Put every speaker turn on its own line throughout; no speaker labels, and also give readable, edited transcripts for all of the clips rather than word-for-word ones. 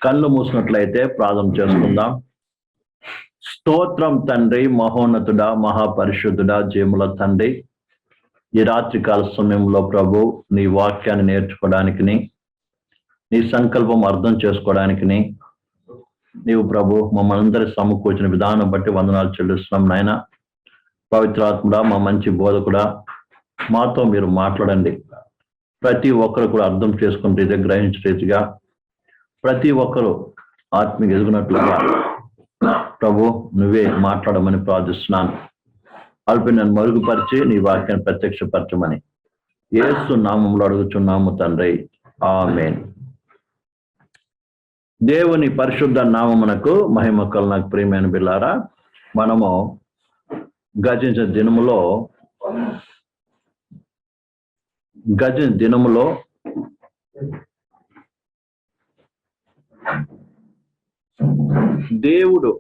కళ్ళు మూసినట్లయితే ప్రార్థన చేసుకుందాం. స్తోత్రం తండ్రి, మహోన్నతుడా, మహాపరిశుద్ధుడా, జీముల తండ్రి, ఈ రాత్రికాల సమయంలో ప్రభు నీ వాక్యాన్ని నేర్చుకోవడానికి, నీ సంకల్పం అర్థం చేసుకోవడానికి నీవు ప్రభు మమ్మల్ని అందరి సమకూర్చిన విధానం బట్టి వందనాలు చెల్లిస్తున్నాం. నాయన పవిత్రాత్ముడా, మా మంచి బోధకుడా, మాతో మీరు మాట్లాడండి. ప్రతి ఒక్కరు కూడా అర్థం చేసుకునే రీతిగా, గ్రహించే రీతిగా ప్రతి ఒక్కరూ ఆత్మీయ ఎదుగునట్లుగా ప్రభు నువ్వే మాట్లాడమని ప్రార్థిస్తున్నాను. అల్పి నన్ను మరుగుపరిచి నీ వాక్యాన్ని ప్రత్యక్షపరచమని యేసు నామములో అడుగుచున్నాము తండ్రి, ఆమేన్. దేవుని పరిశుద్ధ నామమునకు మహిమ కలుగును. ప్రియమైన బిడ్డలారా, మనము గతించిన దినములో దేవుడు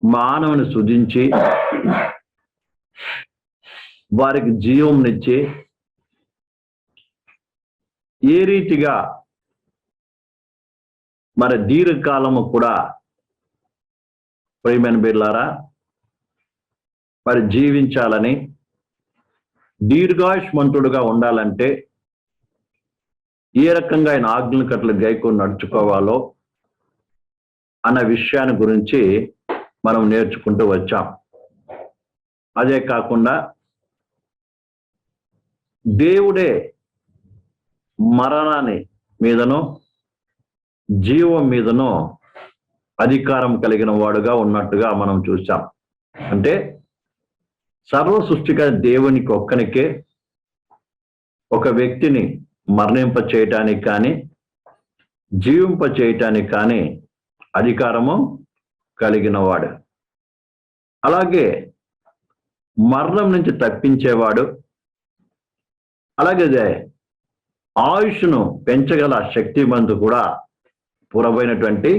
మానవుని సృజించి వారికి జీవంనిచ్చి ఏ రీతిగా మరి దీర్ఘకాలము కూడా ప్రియమైన బిడ్డలారా మరి జీవించాలని, దీర్ఘాయుష్మంతుడుగా ఉండాలంటే ఏ రకంగా ఆయన ఆజ్ఞలు కట్టలు గైకొని నడుచుకోవాలో అన్న విషయాన్ని గురించి మనం నేర్చుకుంటూ వచ్చాం. అదే కాకుండా దేవుడే మరణాన్ని మీదను జీవం మీదను అధికారం కలిగిన వాడుగా ఉన్నట్టుగా మనం చూసాం. అంటే సర్వ సృష్టిగా దేవునికి ఒక్కనికే ఒక వ్యక్తిని మరణింప చేయటానికి కానీ జీవింప చేయటానికి కానీ అధికారము కలిగిన వాడు. అలాగే మరణం నుంచి తప్పించేవాడు, అలాగే ఆయుష్ను పెంచగల శక్తిమంతు కూడా పురబైనటువంటి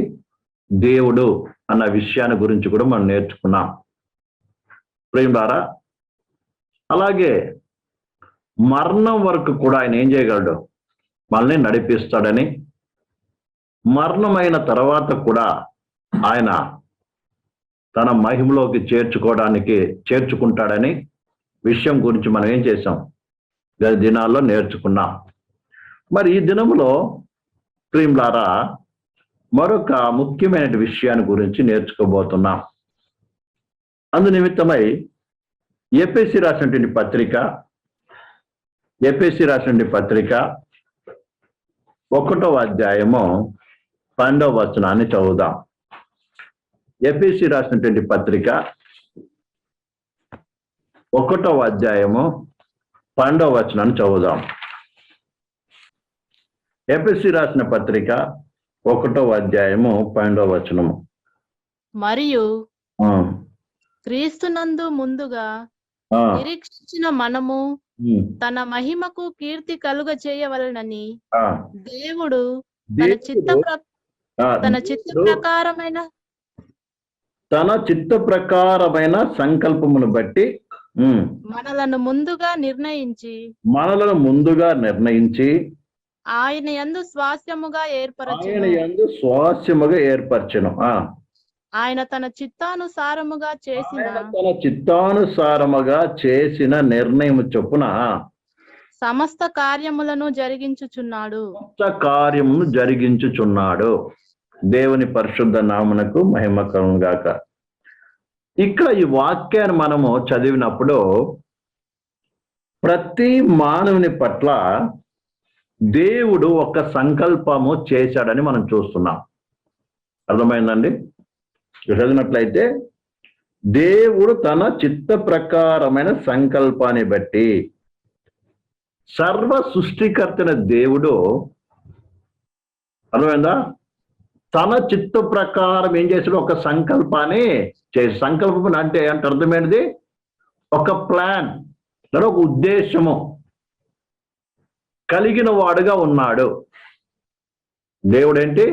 దేవుడు అన్న విషయాన్ని గురించి కూడా మనం నేర్చుకున్నాం. ప్రేమలారా, అలాగే మరణం వరకు కూడా ఆయన ఏం చేయగలడు? మనల్ని నడిపిస్తాడని, మరణమైన తర్వాత కూడా ఆయన తన మహిమలోకి చేర్చుకుంటాడని విషయం గురించి మనం ఏం చేసాం? గత దినాల్లో నేర్చుకున్నాం. మరి ఈ దినములో ప్రియులారా మరొక ముఖ్యమైన విషయాన్ని గురించి నేర్చుకోబోతున్నాం. అందు నిమిత్తమై ఎఫెసీ రాసినటువంటి పత్రిక 1వ అధ్యాయము 12వ వచనాన్ని చదువుదాం. ఎఫెసీ రాసినటువంటి పత్రిక 1వ అధ్యాయము 12వ వచనాన్ని చదువుదాం. ఎఫెసీ రాసిన పత్రిక 1వ అధ్యాయము 12వ వచనము.
మరియు క్రీస్తునందు ముందుగా నిరీక్షించిన మనము తన మహిమకు కీర్తి కలుగ చేయవలనని దేవుడు తన చిత్త ప్రకారమైన సంకల్పమును బట్టి మనలను ముందుగా నిర్ణయించి ఆయన యందు స్వాస్యముగా ఏర్పరచెను. ఆయన తన చిత్తానుసారముగా చేసిన నిర్ణయం చొప్పున సమస్త కార్యములను జరిగించుచున్నాడు. దేవుని పరిశుద్ధ నామమునకు మహిమ కలుగును గాక. ఇక్కడ ఈ వాక్యాన్ని మనము చదివినప్పుడు ప్రతి మానవుని పట్ల దేవుడు ఒక సంకల్పము చేశాడని మనం చూస్తున్నాం. అర్థమైందండి? చదివినట్లయితే దేవుడు తన చిత్త ప్రకారమైన సంకల్పాన్ని బట్టి, సర్వ సృష్టికర్తన దేవుడు, అర్థమైందా, తన చిత్త ప్రకారం ఏం చేశాడు? ఒక సంకల్పాన్ని చేసి, సంకల్పం అంటే అర్థమైనది ఒక ప్లాన్, ఒక ఉద్దేశము కలిగిన వాడుగా ఉన్నాడు. దేవుడు ఏంటి?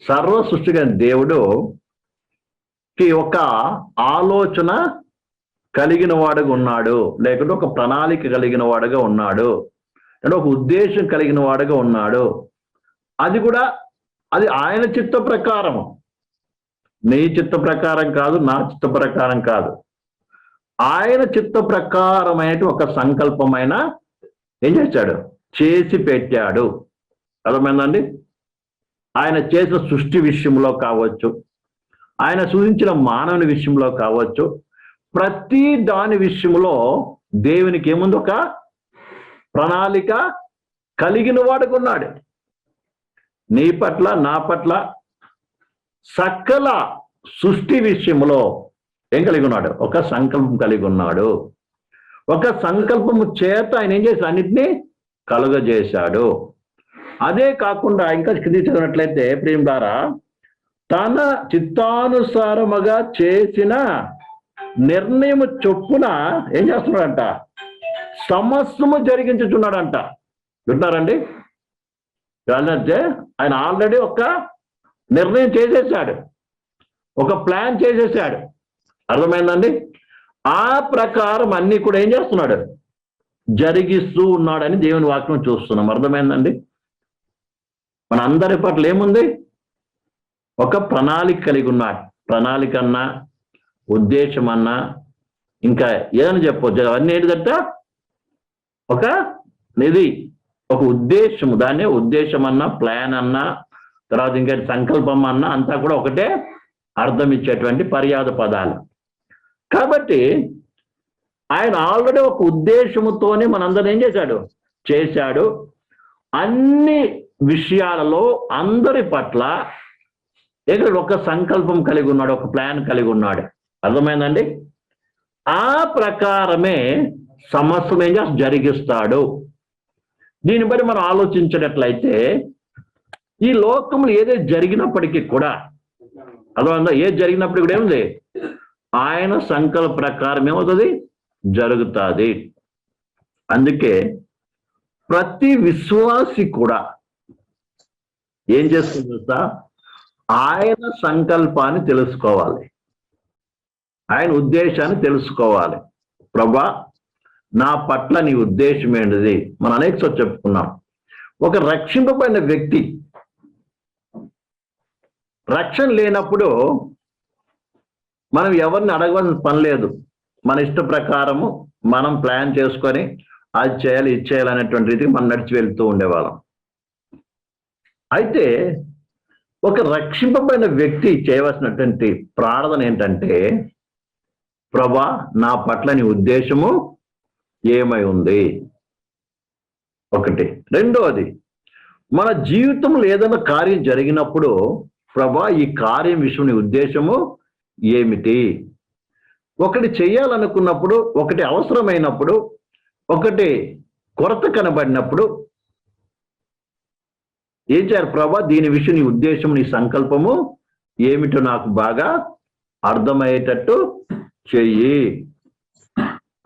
సర్వ సృష్టిగా దేవుడు ఒక ఆలోచన కలిగిన వాడుగా ఉన్నాడు, లేకుంటే ఒక ప్రణాళిక కలిగిన వాడుగా ఉన్నాడు. అంటే ఒక ఉద్దేశం కలిగిన వాడుగా ఉన్నాడు. అది కూడా అది ఆయన చిత్త ప్రకారము, నీ చిత్త ప్రకారం కాదు, నా చిత్త ప్రకారం కాదు. ఆయన చిత్త ప్రకారమైన ఒక సంకల్పమైన ఏం చేశాడు, చేసి పెట్టాడు. అర్థమైందండి? ఆయన చేసిన సృష్టి విషయంలో కావచ్చు, ఆయన సూచించిన మానవుని విషయంలో కావచ్చు, ప్రతి దాని విషయంలో దేవునికి ఏముంది, ఒక ప్రణాళిక కలిగిన వాడుకున్నాడు. నీ పట్ల, నా పట్ల, సకల సృష్టి విషయంలో ఏం కలిగి ఉన్నాడు, ఒక సంకల్పం కలిగి ఉన్నాడు. ఒక సంకల్పము చేత ఆయన ఏం చేశాడు, అన్నిటినీ కలుగజేశాడు. అదే కాకుండా ఇంకా కింది చదివినట్లయితే ప్రియులారా, తన చిత్తానుసారముగా చేసిన నిర్ణయం చొప్పున ఏం చేస్తున్నాడంట, సమస్తము జరిగించుచున్నాడంట. వింటున్నారండి? అంటే ఆయన ఆల్రెడీ ఒక నిర్ణయం చేసేసాడు, ఒక ప్లాన్ చేసేసాడు. అర్థమైందండి? ఆ ప్రకారం అన్ని కూడా ఏం చేస్తున్నాడు, జరిగిస్తూ ఉన్నాడని దేవుని వాక్యం చూస్తున్నాం. అర్థమైందండి? మన అందరి పట్ల ఏముంది, ఒక ప్రణాళిక కలిగి ఉన్నాడు. ప్రణాళిక అన్నా, ఉద్దేశం అన్నా, ఇంకా ఏదని చెప్పొచ్చు, అవన్నీ ఏంటిదంట, ఒక నిధి, ఒక ఉద్దేశము. దాన్ని ఉద్దేశం అన్నా, ప్లాన్ అన్నా, తర్వాత ఇంకా సంకల్పం అన్నా, అంతా కూడా ఒకటే అర్థం ఇచ్చేటువంటి పర్యాద పదాలు. కాబట్టి ఆయన ఆల్రెడీ ఒక ఉద్దేశముతోనే మనందరం ఏం చేశాడు. అన్ని విషయాలలో అందరి పట్ల ఇక్కడ ఒక సంకల్పం కలిగి ఉన్నాడు, ఒక ప్లాన్ కలిగి ఉన్నాడు. అర్థమైందండి? ఆ ప్రకారమే సమస్తం ఏం చేసి జరిగిస్తాడు. దీన్ని బట్టి మనం ఆలోచించినట్లయితే ఈ లోకంలో ఏదైతే జరిగినప్పటికీ కూడా, అర్థమైందా, ఏది జరిగినప్పటికీ కూడా ఏముంది, ఆయన సంకల్ప ప్రకారం ఏమవుతుంది, జరుగుతుంది. అందుకే ప్రతి విశ్వాసి కూడా ఏం చేస్తుంది తెలుసా, ఆయన సంకల్పాన్ని తెలుసుకోవాలి, ఆయన ఉద్దేశాన్ని తెలుసుకోవాలి. ప్రభా, నా పట్ల నీ ఉద్దేశం ఏంటిది? మనం అనేకసార్లు చెప్పుకున్నాం. ఒక రక్షింపబడిన వ్యక్తి రక్షణ లేనప్పుడు మనం ఎవరిని అడగవలసిన పని లేదు. మన ఇష్ట ప్రకారము మనం ప్లాన్ చేసుకొని అది చేయాలి, ఇది చేయాలి అనేటువంటి రీతికి మనం నడిచి వెళ్తూ ఉండేవాళ్ళం. అయితే ఒక రక్షింపబడిన వ్యక్తి చేయవలసినటువంటి ప్రార్థన ఏంటంటే, ప్రభా, నా పట్ల నీ ఉద్దేశము ఏమై ఉంది? ఒకటి. రెండోది, మన జీవితంలో ఏదైనా కార్యం జరిగినప్పుడు, ప్రభా, ఈ కార్యం విషయం నీ ఉద్దేశము ఏమిటి? ఒకటి చెయ్యాలనుకున్నప్పుడు, ఒకటి అవసరమైనప్పుడు, ఒకటి కొరత కనబడినప్పుడు ఏం చేయాలి? ప్రభా, దీని విషయం నీ ఉద్దేశం, నీ సంకల్పము ఏమిటో నాకు బాగా అర్థమయ్యేటట్టు చెయ్యి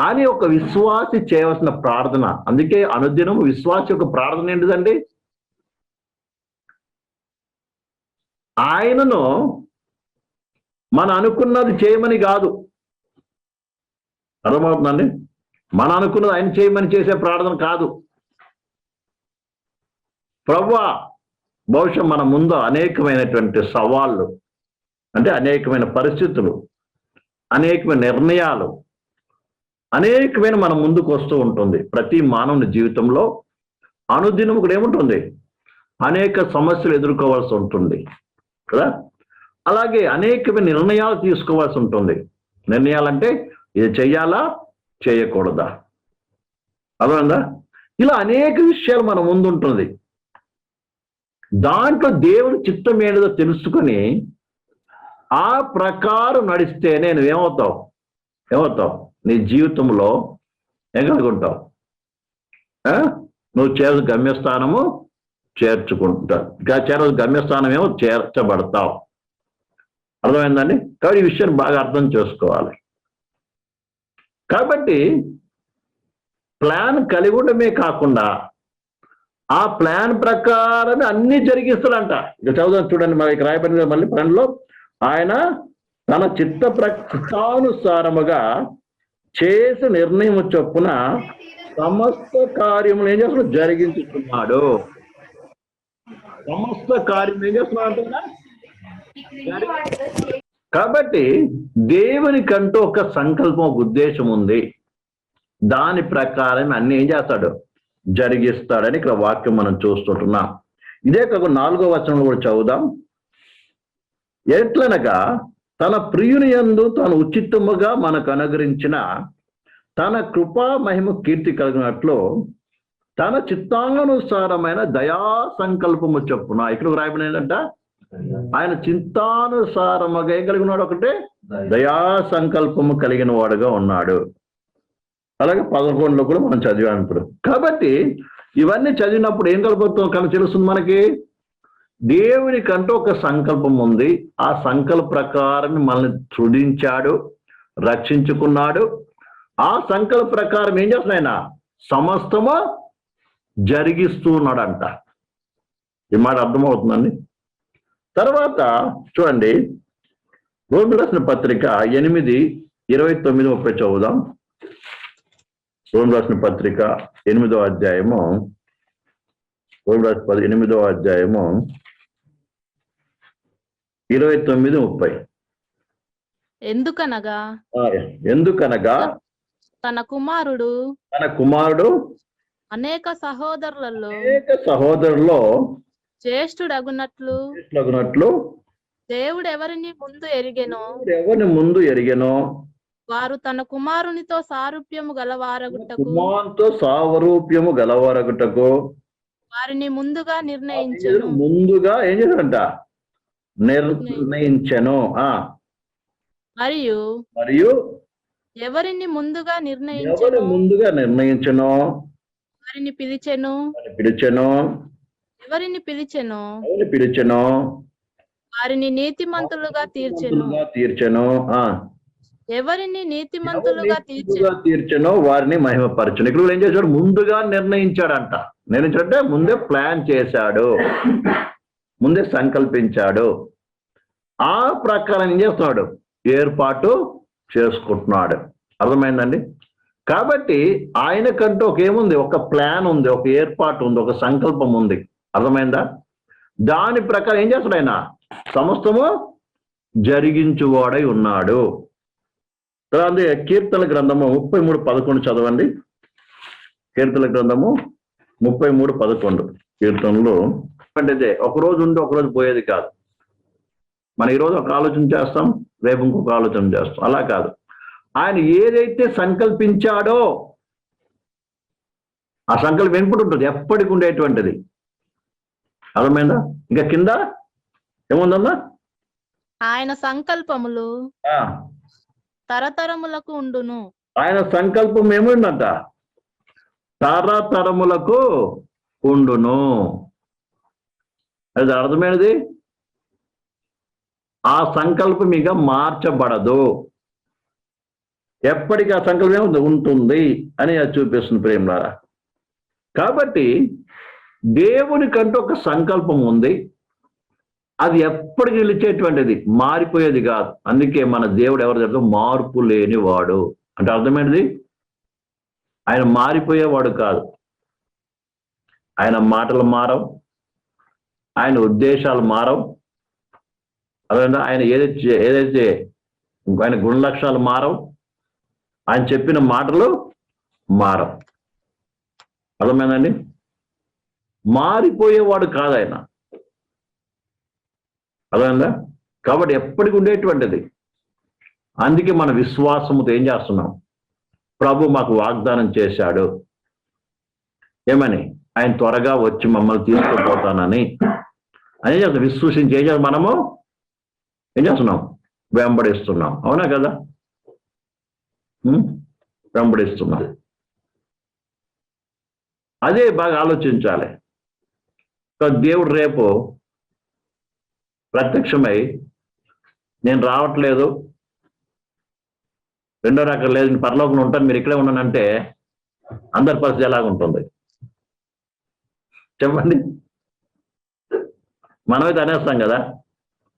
అని ఒక విశ్వాసి చేయవలసిన ప్రార్థన. అందుకే అనుదినం విశ్వాసి యొక్క ప్రార్థన ఏంటిదండి, ఆయనను మనం అనుకున్నది చేయమని కాదు. అర్థమవుతుందండి? మనం అనుకున్నది ఆయన చేయమని చేసే ప్రార్థన కాదు. ప్రభువా, బహుశా మన ముందు అనేకమైనటువంటి సవాళ్ళు, అంటే అనేకమైన పరిస్థితులు, అనేకమైన నిర్ణయాలు, అనేకమైన మన ముందుకు వస్తూ ఉంటుంది. ప్రతి మానవుని జీవితంలో అనుదినం కూడా ఏముంటుంది, అనేక సమస్యలు ఎదుర్కోవాల్సి ఉంటుంది కదా. అలాగే అనేకమైన నిర్ణయాలు తీసుకోవాల్సి ఉంటుంది. నిర్ణయాలంటే ఇది చెయ్యాలా, చేయకూడదా, అర్థమైందా? ఇలా అనేక విషయాలు మన ముందు ఉంటుంది. దాంట్లో దేవుని చిత్తం ఏంటో తెలుసుకొని ఆ ప్రకారం నడిస్తే నేను ఏమవుతావు నీ జీవితంలో ఏం కలుగుంటావు, నువ్వు గమ్యస్థానము చేర్చుకుంటావు. గమ్యస్థానం ఏమో చేర్చబడతావు. అర్థమైందండి? కాబట్టి ఈ విషయాన్ని బాగా అర్థం చేసుకోవాలి. కాబట్టి ప్లాన్ కలిగి ఉండమే కాకుండా ఆ ప్లాన్ ప్రకారమే అన్ని జరిగిస్తాడంట. ఇక చదువుదాం చూడండి, మనకి రాయబడిన మళ్ళీ పనిలో, ఆయన తన చిత్తానుసారముగా చేసి నిర్ణయం చొప్పున సమస్త కార్యములు ఏం చేస్తున్నాడు? జరిగించుతున్నాడు. సమస్త కార్యం ఏం చేస్తున్నాడు అంటున్నా? కాబట్టి దేవునికంటూ ఒక సంకల్పం, ఒక ఉద్దేశం ఉంది. దాని ప్రకారం అన్ని ఏం చేస్తాడు? జరిగిస్తాడని ఇక్కడ వాక్యం మనం చూస్తుంటున్నాం. ఇదే కాక 4వ వచనంలో కూడా చదువుదాం. ఎట్లనగా తన ప్రియుని యందు తాను ఉచితముగా మనకు అనుగ్రహించిన తన కృపా మహిమ కీర్తి కలిగినట్లు తన చిత్తానుసారమైన దయా సంకల్పము చొప్పున, ఇక్కడ రాయబడి ఏంటంట? ఆయన చిత్తానుసారముగా ఏం కలిగి ఉన్నాడు? ఒకటే దయా సంకల్పము కలిగిన వాడుగా ఉన్నాడు. అలాగే 11లో కూడా మనం చదివాం ఇప్పుడు. కాబట్టి ఇవన్నీ చదివినప్పుడు ఏం కలుపుతాం కనుక తెలుస్తుంది మనకి. దేవునికంటూ ఒక సంకల్పం ఉంది. ఆ సంకల్ప ప్రకారం మనల్ని సృజించాడు, రక్షించుకున్నాడు. ఆ సంకల్ప ప్రకారం ఏం చేస్తున్నాడు? ఆయన సమస్తము జరిగిస్తూ ఉన్నాడంట. ఈ మాట అర్థమవుతుందండి. తర్వాత చూడండి, రోమిలకు రాసిన పత్రిక 8:29-30 చదువుదాం. రోమిలకు రాసిన పత్రిక 8వ అధ్యాయము, రోమిలకు 8వ అధ్యాయము 29-30. ఎందుకనగా
తన కుమారుడు అనేక సహోదరులలో జ్యేష్ఠుడగునట్లు దేవుడు ఎవరిని ముందు ఎరిగెనో వారు తన కుమారునితో సారూప్యము గలవారగుటకు వారిని ముందుగా నిర్ణయించెను.
ముందుగా ఏం చేశాడంట? నిర్ణయించెను. మరియు
ఎవరిని ముందుగా
నిర్ణయించెనో
వారిని పిలిచెను. ఎవరిని పిలిచెనో వారిని నీతిమంతులుగా తీర్చెను. ఎవరిని నీతిమంతులుగా
తీర్చెనో వారిని మహిమపరచును. ఇక్కడ ఏం చేశాడు? ముందుగా నిర్ణయించాడంట. నిర్ణయించాడంటే ముందే ప్లాన్ చేశాడు, ముందే సంకల్పించాడు. ఆ ప్రకారం ఏం చేస్తున్నాడు? ఏర్పాటు చేసుకుంటున్నాడు. అర్థమైందండి? కాబట్టి ఆయనకంటూ ఏముంది? ఒక ప్లాన్ ఉంది, ఒక ఏర్పాటు ఉంది, ఒక సంకల్పం ఉంది. అర్థమైందా? దాని ప్రకారం ఏం చేస్తాడు? ఆయన సమస్తము జరిగించువాడై ఉన్నాడు. తర్వాత కీర్తన గ్రంథము 33:11 చదవండి. కీర్తన గ్రంథము 33:11. కీర్తనలు అంటే ఒకరోజు ఉండి ఒకరోజు పోయేది కాదు. మనం ఈరోజు ఒక ఆలోచన చేస్తాం, రేపు ఇంకొక ఆలోచన చేస్తాం. అలా కాదు. ఆయన ఏదైతే సంకల్పించాడో ఆ సంకల్పం ఎప్పుడు ఉంటుంది? ఎప్పటికి ఉండేటువంటిది. అర్థమైందా? ఇంకా కింద ఏముందమ్మా?
ఆయన సంకల్పములు తరతరములకు ఉండును.
ఆయన సంకల్పం ఏముందంట? తరతరములకు ఉండును. అది అర్థమైనది. ఆ సంకల్పం ఇక మార్చబడదు. ఎప్పటికీ ఆ సంకల్పం ఉంటుంది అని అది చూపిస్తుంది ప్రేమలారా. కాబట్టి దేవునికంటూ ఒక సంకల్పం ఉంది. అది ఎప్పటికి నిలిచేటువంటిది, మారిపోయేది కాదు. అందుకే మన దేవుడు ఎవరు చెప్తారు? మార్పు లేనివాడు. అంటే అర్థమైనది, ఆయన మారిపోయేవాడు కాదు. ఆయన మాటలు మారవు, ఆయన ఉద్దేశాలు మారవు. అదే ఆయన ఏదైతే ఆయన గుణలక్షణాలు మారవు, ఆయన చెప్పిన మాటలు మారవు. అర్థమైందండి? మారిపోయేవాడు కాదు ఆయన. అర్థమైందా? కాబట్టి ఎప్పటికి ఉండేటువంటిది. అందుకే మన విశ్వాసముతో ఏం చేస్తున్నాం? ప్రభు మాకు వాగ్దానం చేశాడు. ఏమని? ఆయన త్వరగా వచ్చి మమ్మల్ని తీసుకుపోతానని. అని చేస్తాం. విశ్వసించి ఏం చేస్తాం? మనము ఏం చేస్తున్నాం? వెంబడిస్తున్నాం. అవునా కదా? వెంబడిస్తున్నాం. అదే బాగా ఆలోచించాలి. దేవుడు రేపు ప్రత్యక్షమై నేను రావట్లేదు, రెండో రకం లేదు, పరలోకంలో ఉంటాను, మీరు ఇక్కడే ఉన్నానంటే అందరి పరిస్థితి ఎలాగుంటుంది చెప్పండి? మనమైతే అనేస్తాం కదా,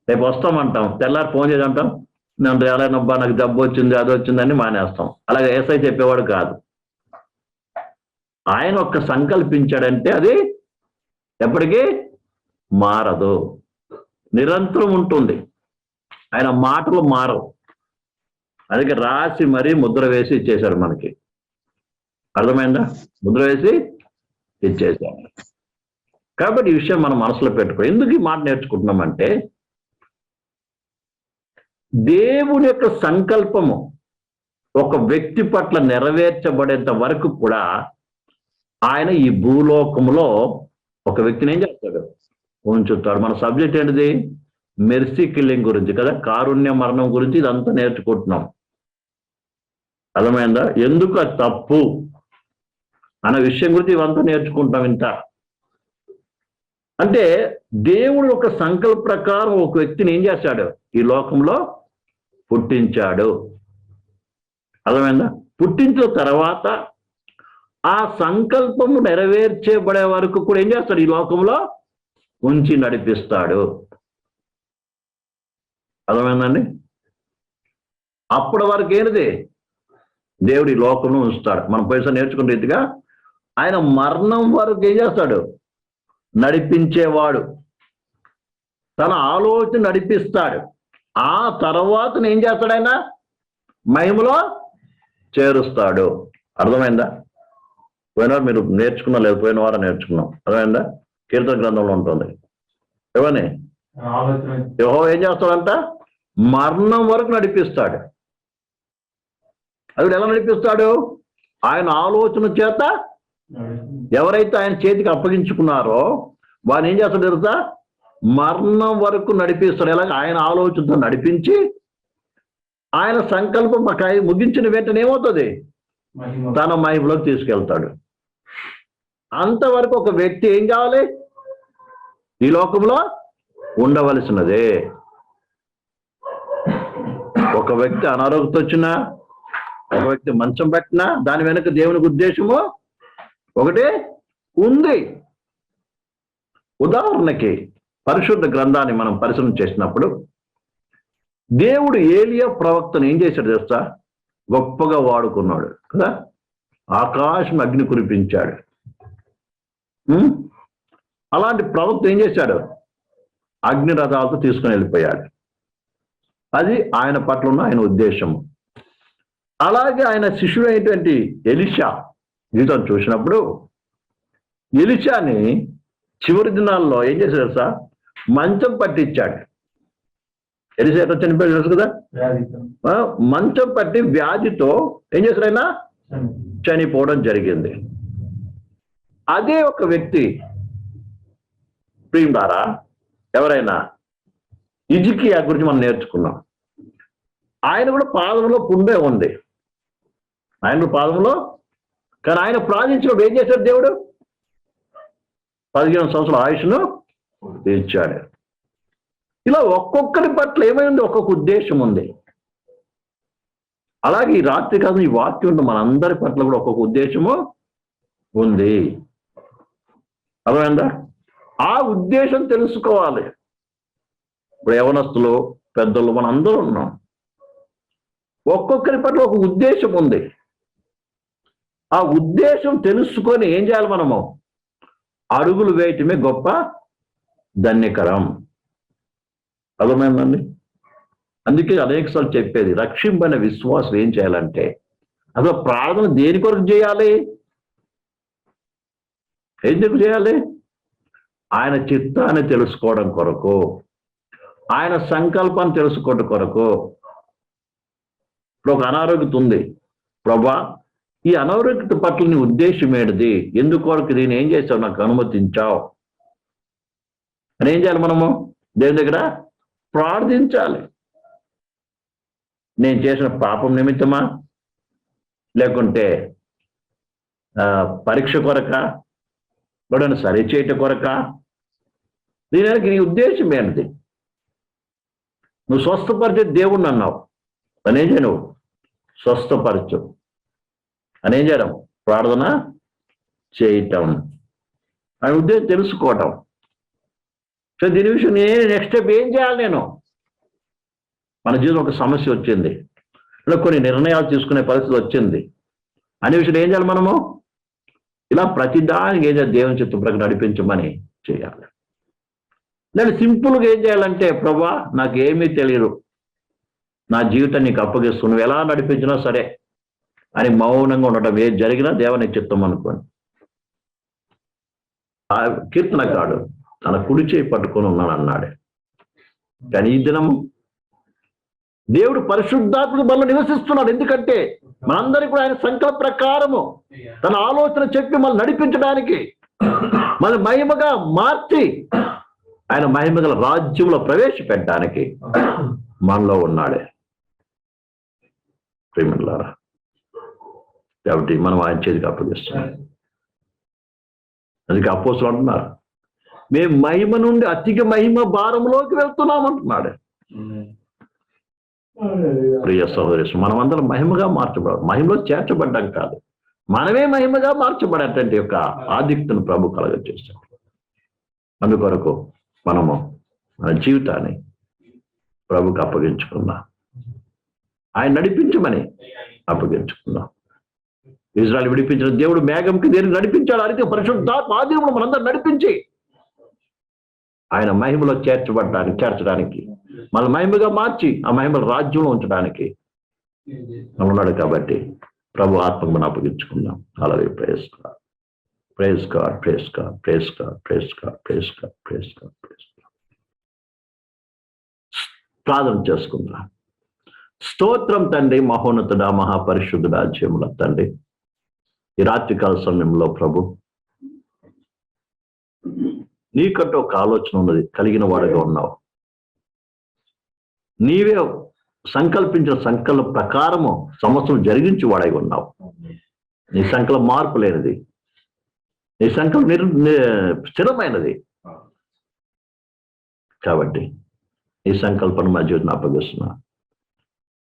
రేపు వస్తామంటాం, తెల్లారి ఫోన్ చేసి అంటాం నేను ఎలానబ్బా నాకు జబ్బు వచ్చింది అది వచ్చిందని మానేస్తాం. అలాగే ఏసై చెప్పేవాడు కాదు. ఆయన ఒక్క సంకల్పించాడంటే అది ఎప్పటికీ మారదు, నిరంతరం ఉంటుంది. ఆయన మాటలు మారవు. అందుకే రాసి మరీ ముద్ర వేసి ఇచ్చేశాడు మనకి. అర్థమైందా? ముద్ర వేసి ఇచ్చేశాడు. కాబట్టి ఈ విషయం మనం మనసులో పెట్టుకో. ఎందుకు ఈ మాట నేర్చుకుంటున్నామంటే, దేవుని యొక్క సంకల్పము ఒక వ్యక్తి పట్ల నెరవేర్చబడేంత వరకు కూడా ఆయన ఈ భూలోకములో ఒక వ్యక్తిని ఏం చేస్తాడు? ఉంచుతాడు. మన సబ్జెక్ట్ ఏంటిది? మెర్సీ కిల్లింగ్ గురించి కదా, కారుణ్య మరణం గురించి ఇదంతా నేర్చుకుంటున్నాం. అర్థమైందా? ఎందుకు అది తప్పు అన్న విషయం గురించి ఇవంతా నేర్చుకుంటాం. ఇంత అంటే దేవుడు ఒక సంకల్ప ప్రకారం ఒక వ్యక్తిని ఏం చేశాడు? ఈ లోకంలో పుట్టించాడు. అర్థమైందా? పుట్టించిన తర్వాత ఆ సంకల్పము నెరవేర్చబడే వరకు కూడా ఏం చేస్తాడు? ఈ లోకంలో ఉంచి నడిపిస్తాడు. అర్థమైందండి? అప్పటి వరకు ఏంటిది? దేవుడు ఈ లోకంలో ఉంచుతాడు. మనం పైసా నేర్చుకున్న రీతిగా ఆయన మరణం వరకు ఏం చేస్తాడు? నడిపించేవాడు. తన ఆలోచన నడిపిస్తాడు. ఆ తర్వాత ఏం చేస్తాడు? ఆయన మహిమలో చేరుస్తాడు. అర్థమైందా? పోయినవారు మీరు నేర్చుకున్నా లేదు? పోయిన వారం నేర్చుకున్నాం. అర్థమైందా? కీర్తన గ్రంథంలో ఉంటుంది. ఏమని యెహోవా ఏం చేస్తాడంట? మరణం వరకు నడిపిస్తాడు. అది ఎలా నడిపిస్తాడు? ఆయన ఆలోచన చేత ఎవరైతే ఆయన చేతికి అప్పగించుకున్నారో వారిని ఏం చేస్తాడు తెలుసా? మరణం వరకు నడిపిస్తాడు. ఎలాగ? ఆయన ఆలోచనతో నడిపించి ఆయన సంకల్పం ముగించిన వెంటనే ఏమవుతుంది? తన మహిమలోకి తీసుకెళ్తాడు. అంతవరకు ఒక వ్యక్తి ఏం కావాలి? ఈ లోకంలో ఉండవలసినదే. ఒక వ్యక్తి అనారోగ్యంతో వచ్చినా, ఒక వ్యక్తి మంచం పట్టినా దాని వెనుక దేవునికి ఉద్దేశము ఒకటే ఉంది. ఉదాహరణకి పరిశుద్ధ గ్రంథాన్ని మనం పరిశీలన చేసినప్పుడు దేవుడు ఏలియా ప్రవక్తను ఏం చేశాడు తెలుసా? గొప్పగా వాడుకున్నాడు కదా. ఆకాశం అగ్ని కురిపించాడు. అలాంటి ప్రవక్త ఏం చేశాడు? అగ్ని రథాలతో తీసుకుని వెళ్ళిపోయాడు. అది ఆయన పట్ల ఉన్న ఆయన ఉద్దేశము. అలాగే ఆయన శిష్యుడు అయినటువంటి ఎలీషా జీవితం చూసినప్పుడు ఎలీషాని చివరి దినాల్లో ఏం చేశాడు తెలుసా? మంచం పట్టించాడు. ఎలీషా ఎట్లా చనిపోయాడు తెలుసు కదా? మంచం పట్టి వ్యాధితో ఏం చేశాడు? ఆయన చనిపోవడం జరిగింది. అదే ఒక వ్యక్తి ప్రియులారా, ఎవరైనా హిజ్కియా గురించి మనం నేర్చుకున్నాం. ఆయన కూడా పాదంలో పుండే ఉంది. ఆయన పాదంలో, కానీ ఆయన ప్రార్థించినప్పుడు ఏం చేశాడు? దేవుడు 15 సంవత్సరాల ఆయుష్ను ఇచ్చాడు. ఇలా ఒక్కొక్కరి పట్ల ఏమైంది? ఒక్కొక్క ఉద్దేశం ఉంది. అలాగే ఈ రాత్రి కాదు, ఈ వాక్యం మనందరి పట్ల కూడా ఒక్కొక్క ఉద్దేశము ఉంది. అర్థమైందా? ఆ ఉద్దేశం తెలుసుకోవాలి. ఇప్పుడు యవనస్తులు, పెద్దలు, మనం అందరూ ఉన్నాం. ఒక్కొక్కరి పట్ల ఒక ఉద్దేశం ఉంది. ఆ ఉద్దేశం తెలుసుకొని ఏం చేయాలి? మనము అడుగులు వేయటమే గొప్ప ధన్యకరం. అర్థమైందండి? అందుకే అనేకసార్లు చెప్పేది, రక్షింపైన విశ్వాసం ఏం చేయాలంటే అసలు ప్రార్థన దేని కొరకు చేయాలి? ఎందుకు చేయాలి? ఆయన చిత్తాన్ని తెలుసుకోవడం కొరకు, ఆయన సంకల్పాన్ని తెలుసుకోవడం కొరకు. ఇప్పుడు ఒక అనారోగ్యత ఉంది. ప్రభా, ఈ అనారోగ్యత పట్ల నీ ఉద్దేశం ఏంటిది? ఎందుకొరకు దీన్ని ఏం చేసావు? నాకు అనుమతించావు అని ఏం చేయాలి? మనము దేవుని దగ్గర ప్రార్థించాలి. నేను చేసిన పాపం నిమిత్తమా, లేకుంటే పరీక్ష కొరక, వాడని సరిచేయట కొరక? దీనికి నీ ఉద్దేశం ఏంటిది? నువ్వు స్వస్థపరిచే దేవుణ్ణి అన్నావు, అనేం చేయ నువ్వు స్వస్థపరచు అనేం చేయడం? ప్రార్థన చేయటం. అని ఉద్దేశం తెలుసుకోవటం. సో దీని విషయం నేను నెక్స్ట్ స్టెప్ ఏం చేయాలి? నేను మన జీవితంలో ఒక సమస్య వచ్చింది, ఇలా కొన్ని నిర్ణయాలు తీసుకునే పరిస్థితి వచ్చింది అనే విషయం ఏం చేయాలి? మనము ఇలా ప్రతిదానికి ఏదో దేవుని చిత్తం ప్రకారం నడిపించమని చేయాలి. నేను సింపుల్గా ఏం చేయాలంటే, ప్రభా నాకు ఏమీ తెలియదు, నా జీవితం నీకు అప్పగిస్తూ నువ్వు ఎలా నడిపించినా సరే అని మౌనంగా ఉండటం. ఏది జరిగినా దేవుని చిత్తం అనుకోని. ఆ కీర్తనకాడు తన కుడి చేయి పట్టుకొని ఉన్నాడు అన్నాడే. కానీ ఈ దినము దేవుడు పరిశుద్ధాత్మక బలంలో నివసిస్తున్నాడు. ఎందుకంటే మనందరికీ కూడా ఆయన సంకల్ప ప్రకారము తన ఆలోచన చెప్పి మనం నడిపించడానికి, మన మహిమగా మార్చి ఆయన మహిమగల రాజ్యంలో ప్రవేశపెట్టడానికి మనలో ఉన్నాడే ప్రేమిలారా. కాబట్టి మనం ఆయన చేతికి అప్పగిస్తున్నాం. అందుకే అపోస్తులు అంటున్నారు, మేము మహిమ నుండి అధిక మహిమ భారంలోకి వెళ్తున్నాం అంటున్నాడు. ప్రియ సహోదరి, మనమందరం మహిమగా మార్చబడాలి. మహిమలో చేర్చబడ్డాం కాదు, మనమే మహిమగా మార్చబడేటువంటి యొక్క ఆధిక్యతను ప్రభు కలగజేస్తాం. అందుకొరకు మనము మన జీవితాన్ని ప్రభుకి అప్పగించుకుందాం. ఆయన నడిపించమని అప్పగించుకుందాం. ఇజ్రాయెల్ విడిపించిన దేవుడు మేఘంకి దేనికి నడిపించాడు, అయితే పరిశుద్ధాత్మ ఆదిలో మనందరూ నడిపించి ఆయన మహిమలో చేర్చడానికి మన మహిమగా మార్చి ఆ మహిమల రాజ్యంలో ఉంచడానికి ఉన్నాడు. కాబట్టి ప్రభు ఆత్మకు మనం అప్పగించుకుందాం. అలాగే praise God, praise God, praise God, praise God, praise God, praise God, praise God, praise God. ప్రార్థన చేసుకుందాం. స్తోత్రం తండ్రి, మహోన్నతుడా, మహాపరిశుద్ధుడా, జయముల తండ్రి, ఈ రాత్రికాల సమయంలో ప్రభు నీకంటూ ఒక ఆలోచన ఉన్నది, కలిగిన వాడుగా ఉన్నావు. నీవే సంకల్పించిన సంకల్ప ప్రకారము సంవత్సరం జరిగించి వాడై ఉన్నావు. నీ సంకల్పం మార్పు లేనిది, నీ సంకల్పం స్థిరమైనది. కాబట్టి ఈ సంకల్పం మా జీవితం అప్పగిస్తున్నా.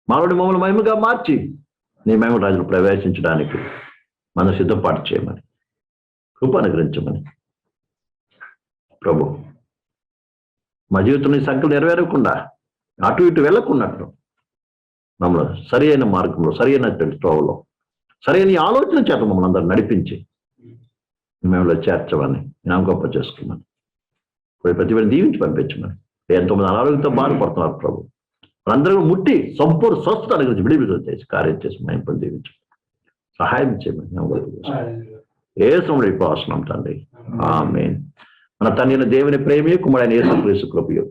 మానవుడి మమ్మల్ని మహిమగా మార్చి నీ మహిమ రాజులు ప్రవేశించడానికి మనం సిద్ధపాటు చేయమని, కృప అనుగ్రహించమని ప్రభు. మా జీవితంలో ఈ సంకల్పం నెరవేరకుండా అటు ఇటు వెళ్ళకున్నట్లు మమ్మల్ని సరి అయిన మార్గంలో, సరి అయినటువంటి త్రోవలో, సరైన ఆలోచన చేత మమ్మల్ని అందరూ నడిపించి మేములో చేర్చమని, నేను గొప్ప చేసుకోమని, ప్రతి వారిని దీవించి పంపించమని. ఎంతోమంది అనారోగ్యంతో బాధపడుతున్నారు ప్రభు, వాళ్ళందరూ ముట్టి సంపూర్ణ స్వస్థత గురించి విడివిడుదల చేసి కార్యం చేసి మేము దీవించు, సహాయం చేయమని ఏ సమయంలో ఇప్పుడు అవసరం తండ్రి. ఆమేన్. మన తండ్రి దేవుని ప్రేమే, కుమారుడైన యేసుక్రీస్తు కృపయు,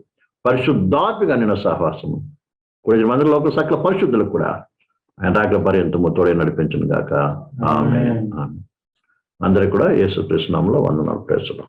పరిశుద్ధాత్మగా నిన్న సహవాసము కొన్ని మంది లోపల సకల పరిశుద్ధులకు కూడా ఆయన రాకడ పర్యంతము తోడే నడిపించును గాక. ఆమేన్. అందరికీ కూడా యేసుక్రీస్తు నామములో వందనాలు. ప్రేస్తులు.